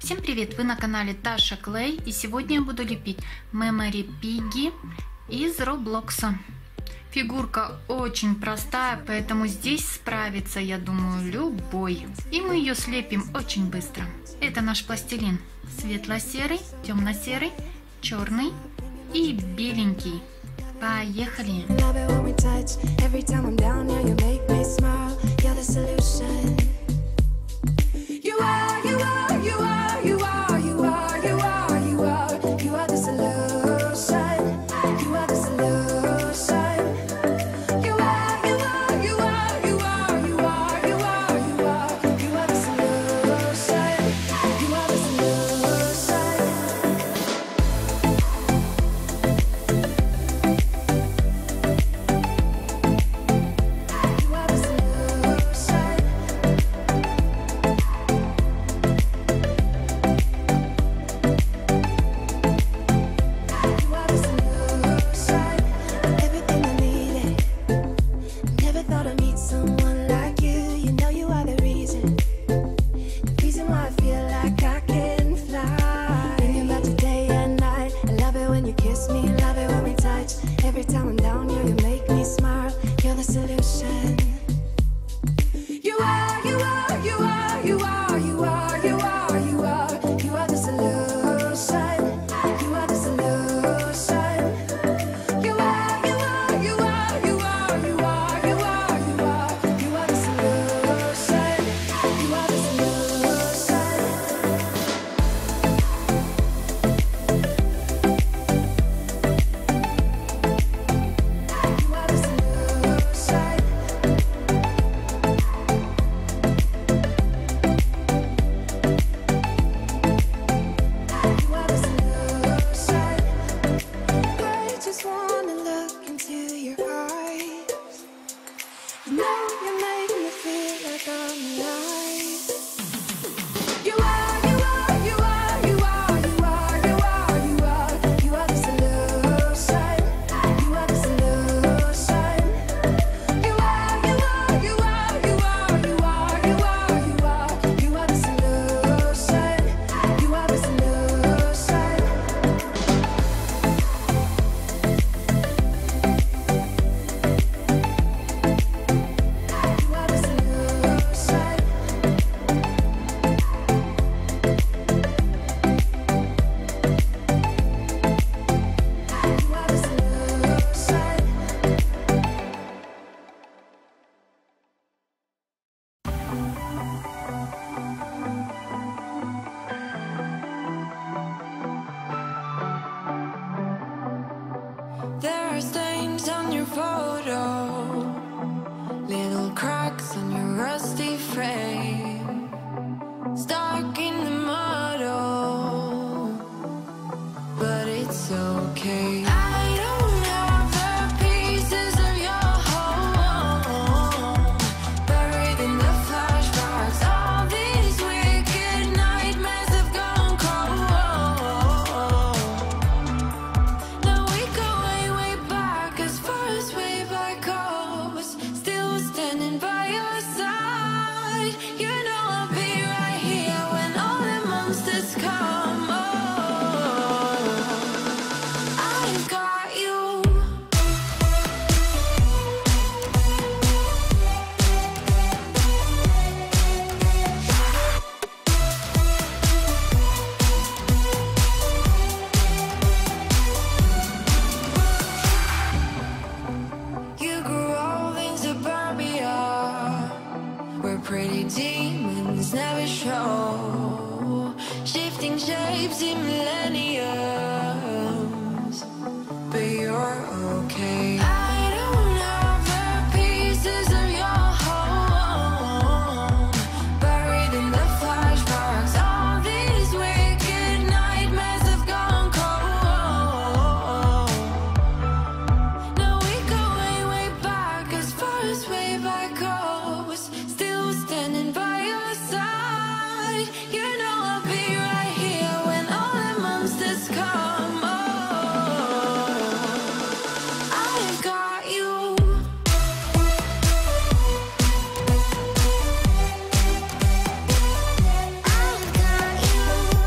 Всем привет! Вы на канале Tasha Clay, и сегодня я буду лепить Memory Piggy из Роблокса. Фигурка очень простая, поэтому здесь справится, я думаю, любой. И мы ее слепим очень быстро. Это наш пластилин. Светло-серый, темно-серый, черный и беленький. Поехали! There are stains on your photo, little cracks on your rusty frame, stuck in the mud, oh, but it's okay. I don't have the pieces of your home, buried in the flashbacks. All these wicked nightmares have gone cold. Now we go way back, as far as way back goes. Still standing by your side. You know I'll be right here when all the monsters come. Oh, I've got you. You grew old in suburbia, where pretty demons never show, shifting shapes in millenniums, but you're okay. I don't have the pieces of your home, buried in the flashbacks. All these wicked nightmares have gone cold. Now we go way back, as far as way back goes. Still standing by your side. You know I'll be right here when all the monsters come. Oh, I've got you. I've got you.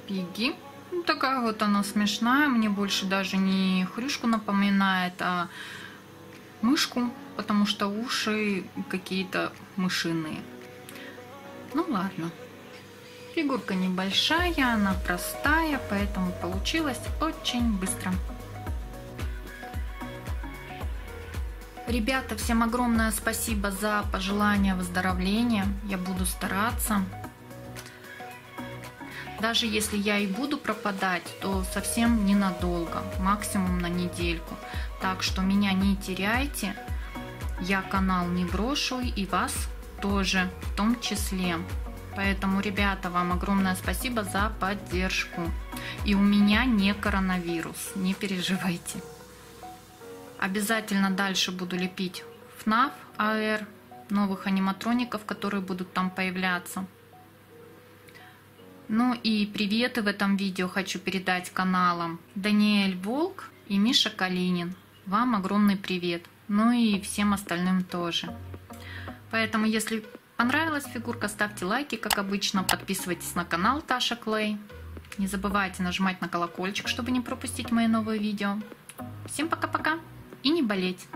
Пигги. Ну, такая вот она смешная. Мне больше даже не хрюшку напоминает, а мышку, потому что уши какие-то мышиные. Ну ладно. Фигурка небольшая, она простая, поэтому получилось очень быстро. Ребята, всем огромное спасибо за пожелания выздоровления. Я буду стараться. Даже если я и буду пропадать, то совсем ненадолго, максимум на недельку. Так что меня не теряйте. Я канал не брошу и вас тоже в том числе. Поэтому, ребята, вам огромное спасибо за поддержку. И у меня не коронавирус, не переживайте. Обязательно дальше буду лепить FNAF AR, новых аниматроников, которые будут там появляться. Ну и приветы в этом видео хочу передать каналам Даниэль Волк и Миша Калинин. Вам огромный привет. Ну и всем остальным тоже. Поэтому, если понравилась фигурка, ставьте лайки, как обычно. Подписывайтесь на канал Таша Клей. Не забывайте нажимать на колокольчик, чтобы не пропустить мои новые видео. Всем пока-пока и не болеть!